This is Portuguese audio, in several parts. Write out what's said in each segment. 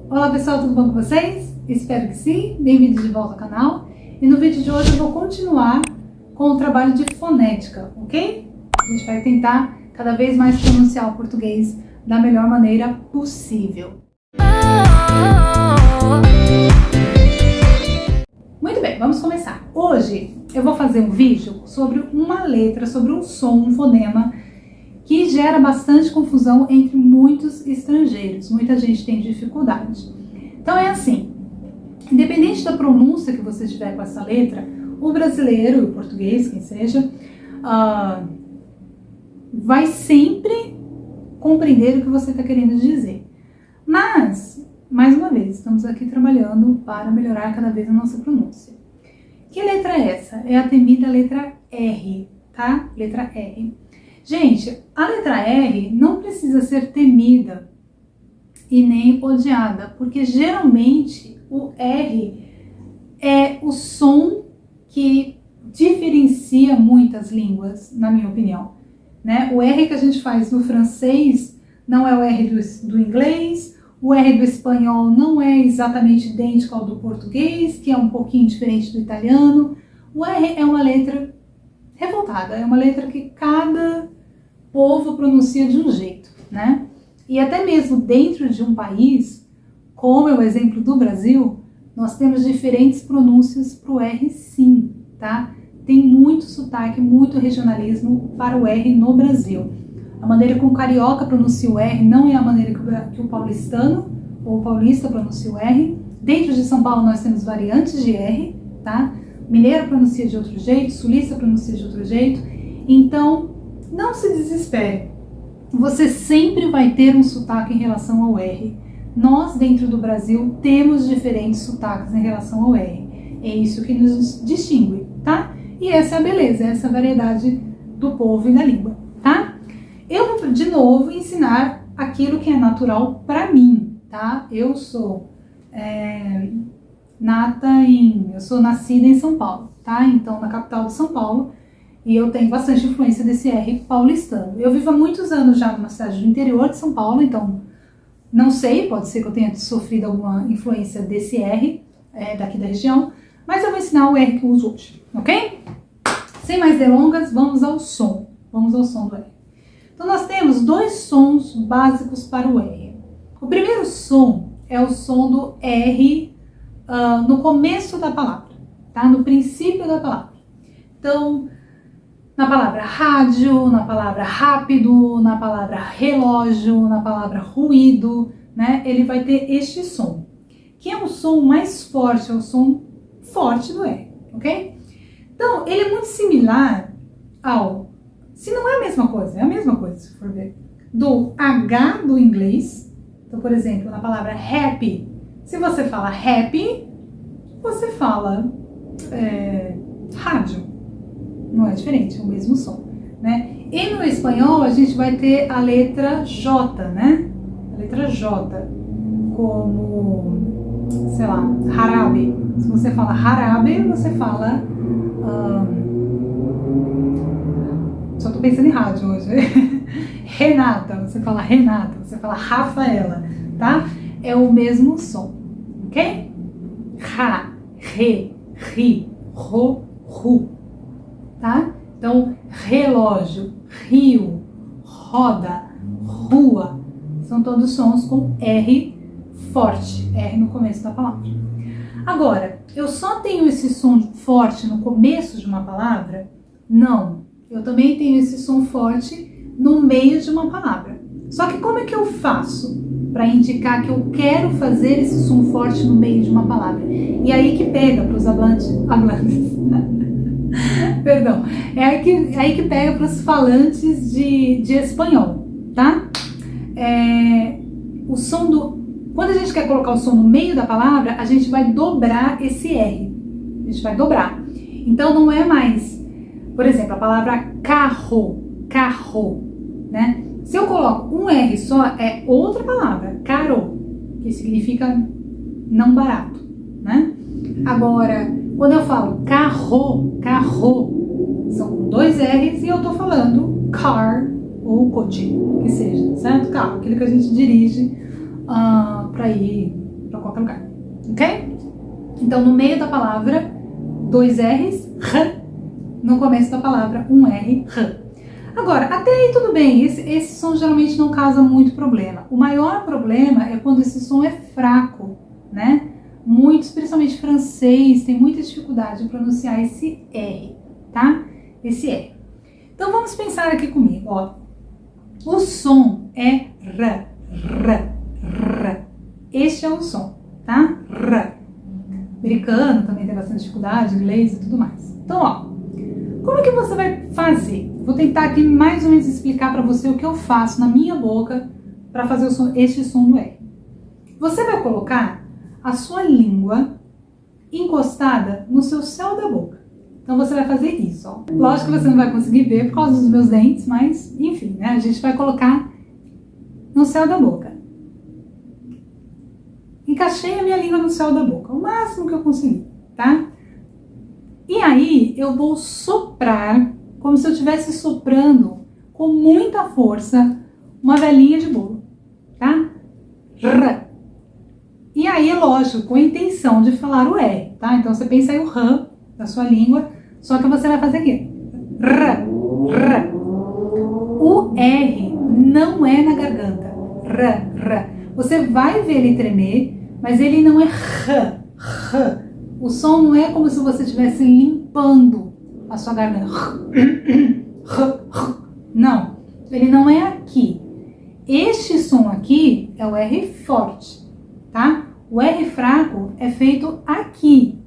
Olá pessoal, tudo bom com vocês? Espero que sim, bem-vindos de volta ao canal. E no vídeo de hoje eu vou continuar com o trabalho de fonética, ok? A gente vai tentar cada vez mais pronunciar o português da melhor maneira possível. Muito bem, vamos começar. Hoje eu vou fazer um vídeo sobre uma letra, sobre um som, um fonema, que gera bastante confusão entre muitos estrangeiros. Muita gente tem dificuldade. Então é assim, independente da pronúncia que você tiver com essa letra, o brasileiro, o português, quem seja, vai sempre compreender o que você está querendo dizer. Mas, mais uma vez, estamos aqui trabalhando para melhorar cada vez a nossa pronúncia. Que letra é essa? É a temida letra R, tá? Letra R. Gente, a letra R não precisa ser temida e nem odiada, porque geralmente o R é o som que diferencia muitas línguas, na minha opinião, né? O R que a gente faz no francês não é o R do inglês, o R do espanhol não é exatamente idêntico ao do português, que é um pouquinho diferente do italiano. O R é uma letra revoltada, é uma letra que cada povo pronuncia de um jeito, né? E até mesmo dentro de um país, como é o exemplo do Brasil, nós temos diferentes pronúncias para o R sim, tá? Tem muito sotaque, muito regionalismo para o R no Brasil. A maneira como o carioca pronuncia o R não é a maneira que o paulistano ou o paulista pronuncia o R. Dentro de São Paulo nós temos variantes de R, tá? Mineiro pronuncia de outro jeito, sulista pronuncia de outro jeito. Então, não se desespere. Você sempre vai ter um sotaque em relação ao R. Nós, dentro do Brasil, temos diferentes sotaques em relação ao R. É isso que nos distingue, tá? E essa é a beleza, essa é a variedade do povo e da língua, tá? Eu vou, de novo, ensinar aquilo que é natural para mim, tá? Eu sou eu sou nascida em São Paulo, tá? Então, na capital de São Paulo, e eu tenho bastante influência desse R paulistano. Eu vivo há muitos anos já numa cidade do interior de São Paulo, então não sei, pode ser que eu tenha sofrido alguma influência desse R daqui da região, mas eu vou ensinar o R que eu uso hoje, ok? Sem mais delongas, vamos ao som. Vamos ao som do R. Então nós temos dois sons básicos para o R. O primeiro som é o som do R no começo da palavra, tá? No princípio da palavra. Então, na palavra rádio, na palavra rápido, na palavra relógio, na palavra ruído, né? Ele vai ter este som, que é um som mais forte, é o som forte do R, ok? Então, ele é muito similar ao, se não é a mesma coisa, é a mesma coisa, se for ver, do H do inglês. Então, por exemplo, na palavra happy, se você fala happy, você fala rádio. Não é diferente, é o mesmo som, né? E no espanhol a gente vai ter a letra J, né? A letra J, como, sei lá, jarabe. Se você fala jarabe, você fala... só tô pensando em rádio hoje. Renata, você fala Renata, você fala Rafaela, tá? É o mesmo som, ok? Ra, re, ri, ro, ru. Tá? Então, relógio, rio, roda, rua, são todos sons com R forte, R no começo da palavra. Agora, eu só tenho esse som forte no começo de uma palavra? Não, eu também tenho esse som forte no meio de uma palavra. Só que como é que eu faço para indicar que eu quero fazer esse som forte no meio de uma palavra? E aí que pega para os hablantes. Perdão, é aí que pega para os falantes de espanhol, tá? O som quando a gente quer colocar o som no meio da palavra, a gente vai dobrar esse R. A gente vai dobrar. Então não é mais, por exemplo, a palavra carro, né? Se eu coloco um R só, é outra palavra, caro, que significa não barato, né? Agora, quando eu falo carro, são dois R's e eu tô falando car ou coche, que seja, certo? Carro, aquilo que a gente dirige para ir qualquer lugar, ok? Então, no meio da palavra, 2 R's, R. No começo da palavra, 1 R, R. Agora, até aí tudo bem, esse som geralmente não causa muito problema. O maior problema é quando esse som é fraco, né? Muitos, principalmente francês, tem muita dificuldade em pronunciar esse R, tá? Esse R. Então, vamos pensar aqui comigo, ó. O som é R, R, R. Este é o som, tá? R. Americano também tem bastante dificuldade, inglês e tudo mais. Então, ó, como é que você vai fazer? Vou tentar aqui mais ou menos explicar para você o que eu faço na minha boca para fazer este som do R. Você vai colocar a sua língua encostada no seu céu da boca. Então você vai fazer isso, ó. Lógico que você não vai conseguir ver por causa dos meus dentes, mas enfim, né? A gente vai colocar no céu da boca. Encaixei a minha língua no céu da boca, o máximo que eu conseguir, tá? E aí eu vou soprar, como se eu estivesse soprando com muita força uma velinha de bolo, tá? R. E aí, lógico, com a intenção de falar o R, tá? Então você pensa aí o R da sua língua, só que você vai fazer aqui. R, R. O R não é na garganta. R, R. Você vai ver ele tremer, mas ele não é R, R. O som não é como se você estivesse limpando a sua garganta. Não, ele não é aqui. Este som aqui é o R forte, tá? O R fraco é feito aqui,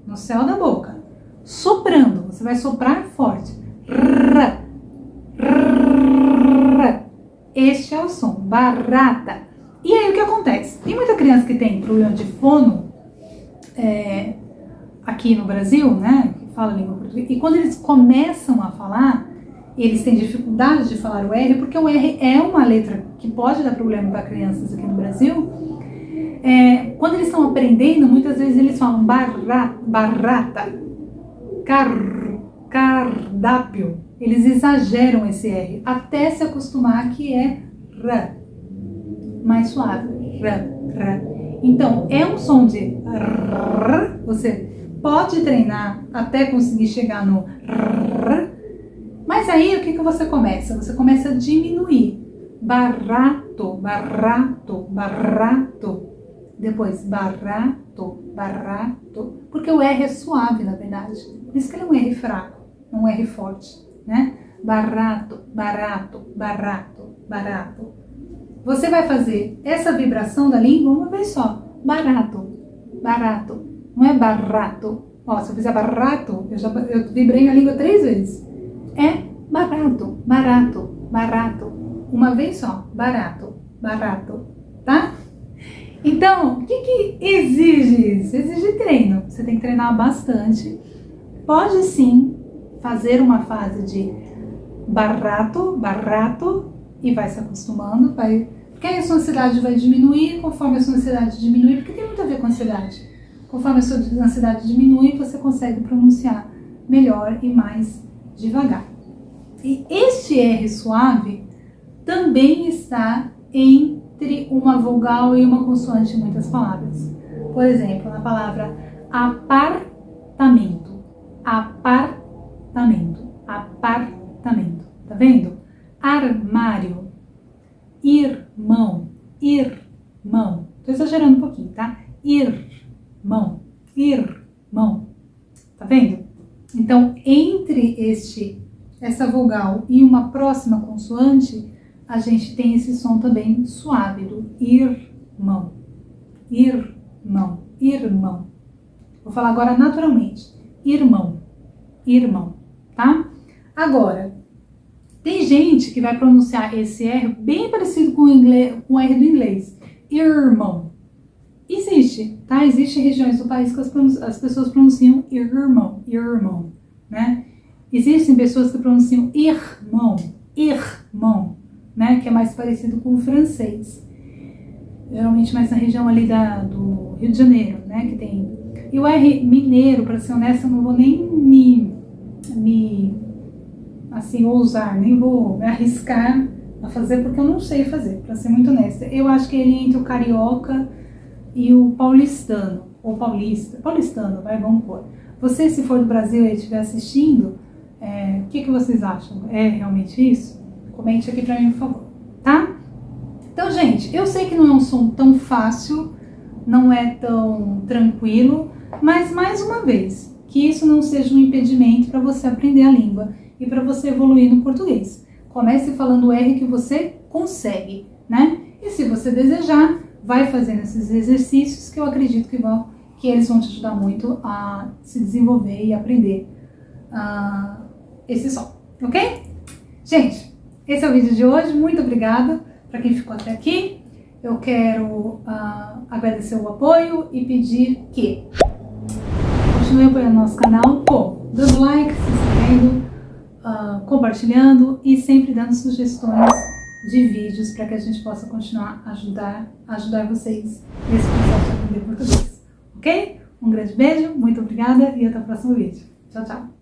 no céu da boca. Soprando, você vai soprar forte. R, R. Este é o som, barata. E aí o que acontece? Tem muita criança que tem problema de fono, aqui no Brasil, né, que fala língua portuguesa, e quando eles começam a falar, eles têm dificuldade de falar o R, porque o R é uma letra que pode dar problema para crianças aqui no Brasil. Quando eles estão aprendendo, muitas vezes eles falam barata, cardápio. Eles exageram esse R, até se acostumar que é R, mais suave, R. Então, é um som de R, você pode treinar até conseguir chegar no R, mas aí o que você começa? Você começa a diminuir. Barato, barato, barato. Depois barato, barato. Porque o R é suave, na verdade. Por isso que ele é um R fraco, não um R forte, né? Barato, barato, barato, barato. Você vai fazer essa vibração da língua uma vez só. Barato, barato. Não é barato. Ó, se eu fizer barato, eu vibrei a língua 3 vezes. É barato, barato, barato. Uma vez só. Barato, barato. Tá? Então, o que exige isso? Exige treino. Você tem que treinar bastante. Pode sim fazer uma fase de barato, barato, e vai se acostumando, porque aí a sua ansiedade vai diminuir conforme a sua ansiedade diminui, porque tem muito a ver com a ansiedade. Conforme a sua ansiedade diminui, você consegue pronunciar melhor e mais devagar. E este R suave também está entre uma vogal e uma consoante em muitas palavras. Por exemplo, na palavra apartamento. Apartamento. Apartamento. Tá vendo? Armário. Irmão. Irmão. Tô exagerando um pouquinho, tá? Irmão. Irmão. Tá vendo? Então, entre essa vogal e uma próxima consoante, a gente tem esse som também suave do irmão. Irmão. Irmão. Vou falar agora naturalmente. Irmão. Irmão. Tá? Agora, tem gente que vai pronunciar esse R bem parecido com o R do inglês. Irmão. Existe, tá? Existem regiões do país que as pessoas pronunciam irmão, irmão, né? Existem pessoas que pronunciam irmão, irmão, né? Que é mais parecido com o francês. Geralmente mais na região ali do Rio de Janeiro, né? Que tem... E o R mineiro, para ser honesta, eu não vou nem me assim, ousar, nem vou me arriscar a fazer, porque eu não sei fazer, para ser muito honesta. Eu acho que ele é entre o carioca e o paulistano, ou paulistano, vamos pôr. Você, se for do Brasil e estiver assistindo, o que vocês acham? É realmente isso? Comente aqui pra mim, por favor, tá? Então, gente, eu sei que não é um som tão fácil, não é tão tranquilo, mas mais uma vez, que isso não seja um impedimento para você aprender a língua e para você evoluir no português. Comece falando o R que você consegue, né? E se você desejar, vai fazendo esses exercícios que eu acredito que eles vão te ajudar muito a se desenvolver e aprender esse som, ok? Gente, esse é o vídeo de hoje. Muito obrigada para quem ficou até aqui. Eu quero agradecer o apoio e pedir que continue apoiando nosso canal, dando like, se inscrevendo, compartilhando e sempre dando sugestões de vídeos para que a gente possa continuar a ajudar vocês nesse processo de aprender português, ok? Um grande beijo, muito obrigada e até o próximo vídeo. Tchau, tchau!